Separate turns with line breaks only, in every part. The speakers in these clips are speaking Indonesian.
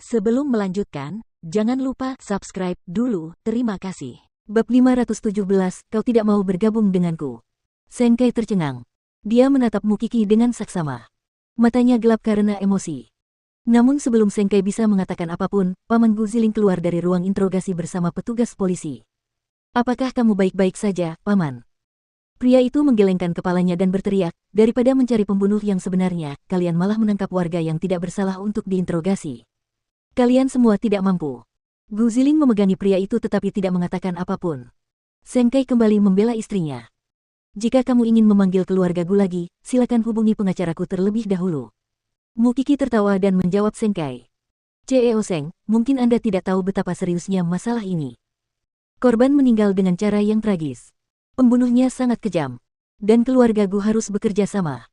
Sebelum melanjutkan, jangan lupa subscribe dulu, terima kasih.
Bab 517, kau tidak mau bergabung denganku. Sengkai tercengang. Dia menatap Mukiki dengan saksama. Matanya gelap karena emosi. Namun sebelum Sengkai bisa mengatakan apapun, Paman Guziling keluar dari ruang interogasi bersama petugas polisi. Apakah kamu baik-baik saja, Paman? Pria itu menggelengkan kepalanya dan berteriak, daripada mencari pembunuh yang sebenarnya, kalian malah menangkap warga yang tidak bersalah untuk diinterogasi. Kalian semua tidak mampu. Guziling memegangi pria itu tetapi tidak mengatakan apapun. Sengkai kembali membela istrinya. Jika kamu ingin memanggil keluarga Gu lagi, silakan hubungi pengacaraku terlebih dahulu. Mukiki tertawa dan menjawab Sengkai. Ceo Seng, mungkin Anda tidak tahu betapa seriusnya masalah ini. Korban meninggal dengan cara yang tragis. Pembunuhnya sangat kejam. Dan keluarga Gu harus bekerja sama.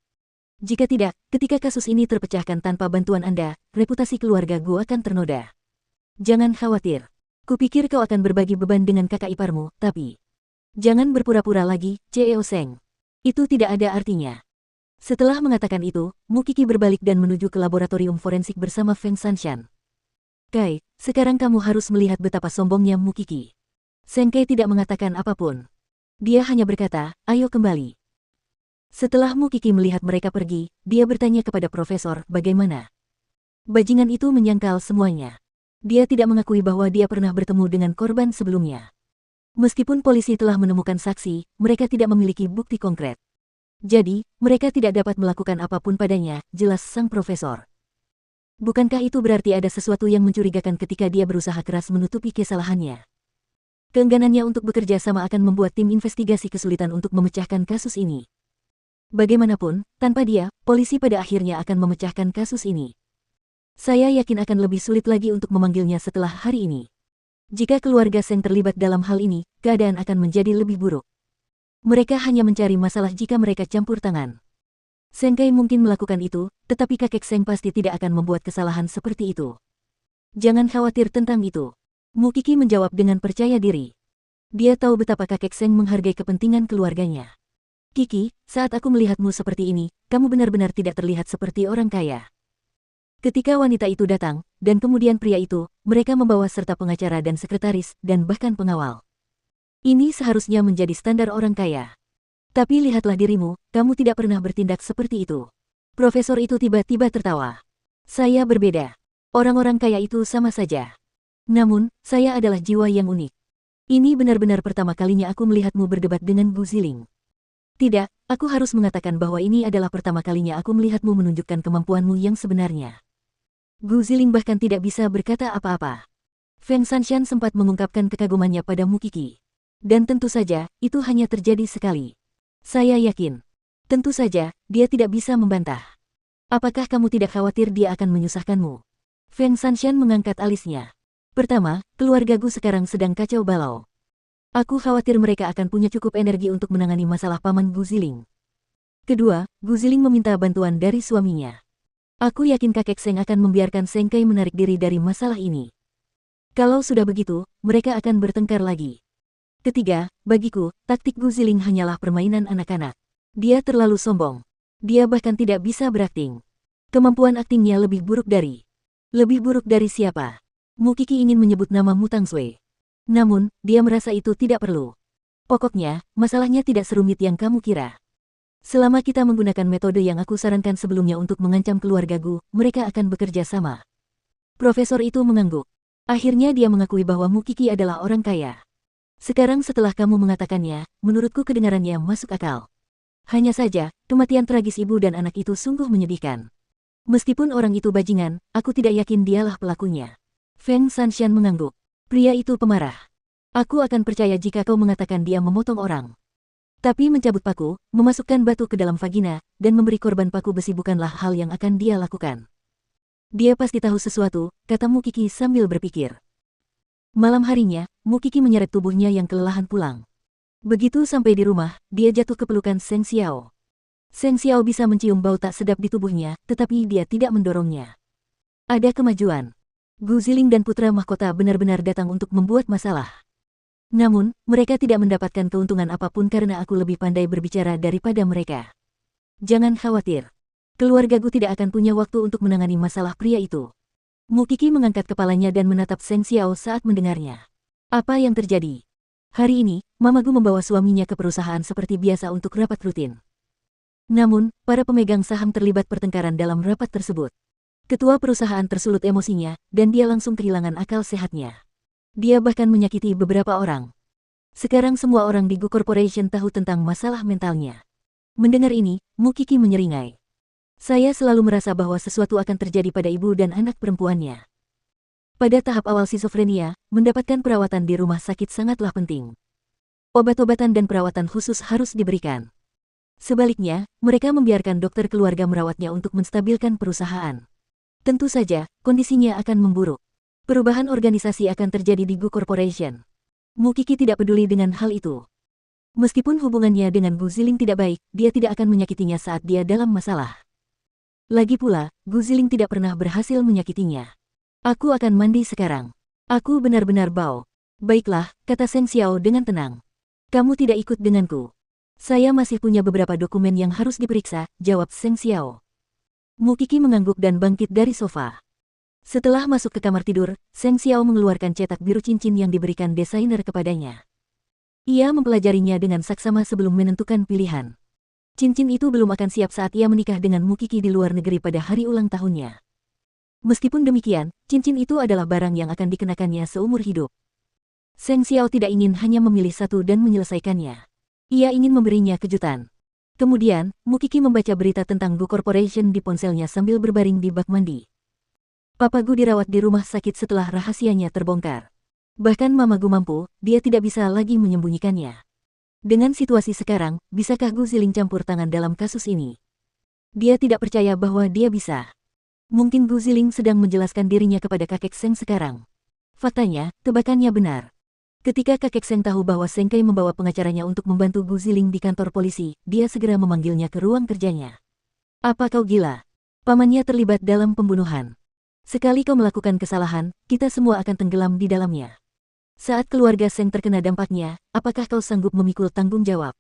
Jika tidak, ketika kasus ini terpecahkan tanpa bantuan Anda, reputasi keluarga Gu akan ternoda. Jangan khawatir. Kupikir kau akan berbagi beban dengan kakak iparmu, tapi jangan berpura-pura lagi, Ceo Seng. Itu tidak ada artinya. Setelah mengatakan itu, Mukiki berbalik dan menuju ke laboratorium forensik bersama Feng Sanshan. Kai, sekarang kamu harus melihat betapa sombongnya Mukiki. Sengkai tidak mengatakan apapun. Dia hanya berkata, ayo kembali. Setelah Mukiki melihat mereka pergi, dia bertanya kepada profesor, bagaimana? Bajingan itu menyangkal semuanya. Dia tidak mengakui bahwa dia pernah bertemu dengan korban sebelumnya. Meskipun polisi telah menemukan saksi, mereka tidak memiliki bukti konkret. Jadi, mereka tidak dapat melakukan apapun padanya, jelas sang profesor. Bukankah itu berarti ada sesuatu yang mencurigakan ketika dia berusaha keras menutupi kesalahannya? Keengganannya untuk bekerja sama akan membuat tim investigasi kesulitan untuk memecahkan kasus ini. Bagaimanapun, tanpa dia, polisi pada akhirnya akan memecahkan kasus ini. Saya yakin akan lebih sulit lagi untuk memanggilnya setelah hari ini. Jika keluarga Seng terlibat dalam hal ini, keadaan akan menjadi lebih buruk. Mereka hanya mencari masalah jika mereka campur tangan. Sengkai mungkin melakukan itu, tetapi kakek Seng pasti tidak akan membuat kesalahan seperti itu. Jangan khawatir tentang itu. Mukiki menjawab dengan percaya diri. Dia tahu betapa kakek Seng menghargai kepentingan keluarganya. Kiki, saat aku melihatmu seperti ini, kamu benar-benar tidak terlihat seperti orang kaya. Ketika wanita itu datang, dan kemudian pria itu, mereka membawa serta pengacara dan sekretaris, dan bahkan pengawal. Ini seharusnya menjadi standar orang kaya. Tapi lihatlah dirimu, kamu tidak pernah bertindak seperti itu. Profesor itu tiba-tiba tertawa. Saya berbeda. Orang-orang kaya itu sama saja. Namun, saya adalah jiwa yang unik. Ini benar-benar pertama kalinya aku melihatmu berdebat dengan Guziling. Tidak, aku harus mengatakan bahwa ini adalah pertama kalinya aku melihatmu menunjukkan kemampuanmu yang sebenarnya. Guziling bahkan tidak bisa berkata apa-apa. Feng Sanshan sempat mengungkapkan kekagumannya pada Mukiki. Dan tentu saja, itu hanya terjadi sekali. Saya yakin. Tentu saja, dia tidak bisa membantah. Apakah kamu tidak khawatir dia akan menyusahkanmu? Feng Sanshan mengangkat alisnya. Pertama, keluarga Gu sekarang sedang kacau balau. Aku khawatir mereka akan punya cukup energi untuk menangani masalah Paman Guziling. Kedua, Guziling meminta bantuan dari suaminya. Aku yakin kakek Seng akan membiarkan Sengkai menarik diri dari masalah ini. Kalau sudah begitu, mereka akan bertengkar lagi. Ketiga, bagiku, taktik Guziling hanyalah permainan anak-anak. Dia terlalu sombong. Dia bahkan tidak bisa berakting. Kemampuan aktingnya lebih buruk dari... Lebih buruk dari siapa? Mukiki ingin menyebut nama Mutang Sui. Namun, dia merasa itu tidak perlu. Pokoknya, masalahnya tidak serumit yang kamu kira. Selama kita menggunakan metode yang aku sarankan sebelumnya untuk mengancam keluarga Gu, mereka akan bekerja sama. Profesor itu mengangguk. Akhirnya dia mengakui bahwa Mukiki adalah orang kaya. Sekarang setelah kamu mengatakannya, menurutku kedengarannya masuk akal. Hanya saja, kematian tragis ibu dan anak itu sungguh menyedihkan. Meskipun orang itu bajingan, aku tidak yakin dialah pelakunya. Feng Sanshan mengangguk. Pria itu pemarah. Aku akan percaya jika kau mengatakan dia memotong orang. Tapi mencabut paku, memasukkan batu ke dalam vagina, dan memberi korban paku besi bukanlah hal yang akan dia lakukan. Dia pasti tahu sesuatu, kata Mukiki sambil berpikir. Malam harinya, Mukiki menyeret tubuhnya yang kelelahan pulang. Begitu sampai di rumah, dia jatuh ke pelukan Seng Xiao. Seng Xiao bisa mencium bau tak sedap di tubuhnya, tetapi dia tidak mendorongnya. Ada kemajuan. Guziling dan putra mahkota benar-benar datang untuk membuat masalah. Namun, mereka tidak mendapatkan keuntungan apapun karena aku lebih pandai berbicara daripada mereka. Jangan khawatir. Keluarga Gu tidak akan punya waktu untuk menangani masalah pria itu. Mu Qi mengangkat kepalanya dan menatap Seng Xiao saat mendengarnya. Apa yang terjadi? Hari ini, Mama Gu membawa suaminya ke perusahaan seperti biasa untuk rapat rutin. Namun, para pemegang saham terlibat pertengkaran dalam rapat tersebut. Ketua perusahaan tersulut emosinya, dan dia langsung kehilangan akal sehatnya. Dia bahkan menyakiti beberapa orang. Sekarang semua orang di Gu Corporation tahu tentang masalah mentalnya. Mendengar ini, Mu Qi menyeringai. Saya selalu merasa bahwa sesuatu akan terjadi pada ibu dan anak perempuannya. Pada tahap awal skizofrenia, mendapatkan perawatan di rumah sakit sangatlah penting. Obat-obatan dan perawatan khusus harus diberikan. Sebaliknya, mereka membiarkan dokter keluarga merawatnya untuk menstabilkan perusahaan. Tentu saja, kondisinya akan memburuk. Perubahan organisasi akan terjadi di Gu Corporation. Mu Qi tidak peduli dengan hal itu. Meskipun hubungannya dengan Gu Ziling tidak baik, dia tidak akan menyakitinya saat dia dalam masalah. Lagi pula, Gu Ziling tidak pernah berhasil menyakitinya. Aku akan mandi sekarang. Aku benar-benar bau. Baiklah, kata Seng Xiao dengan tenang. Kamu tidak ikut denganku. Saya masih punya beberapa dokumen yang harus diperiksa, jawab Seng Xiao. Mu Qi mengangguk dan bangkit dari sofa. Setelah masuk ke kamar tidur, Seng Xiao mengeluarkan cetak biru cincin yang diberikan desainer kepadanya. Ia mempelajarinya dengan saksama sebelum menentukan pilihan. Cincin itu belum akan siap saat ia menikah dengan Mu Qi di luar negeri pada hari ulang tahunnya. Meskipun demikian, cincin itu adalah barang yang akan dikenakannya seumur hidup. Seng Xiao tidak ingin hanya memilih satu dan menyelesaikannya. Ia ingin memberinya kejutan. Kemudian, Mu Qi membaca berita tentang Gu Corporation di ponselnya sambil berbaring di bak mandi. Papa Gu dirawat di rumah sakit setelah rahasianya terbongkar. Bahkan Mama Gu mampu, dia tidak bisa lagi menyembunyikannya. Dengan situasi sekarang, bisakah Gu Ziling campur tangan dalam kasus ini? Dia tidak percaya bahwa dia bisa. Mungkin Gu Ziling sedang menjelaskan dirinya kepada kakek Seng sekarang. Faktanya, tebakannya benar. Ketika kakek Seng tahu bahwa Seng Kai membawa pengacaranya untuk membantu Gu Ziling di kantor polisi, dia segera memanggilnya ke ruang kerjanya. Apa kau gila? Pamannya terlibat dalam pembunuhan. Sekali kau melakukan kesalahan, kita semua akan tenggelam di dalamnya. Saat keluarga Seng terkena dampaknya, apakah kau sanggup memikul tanggung jawab?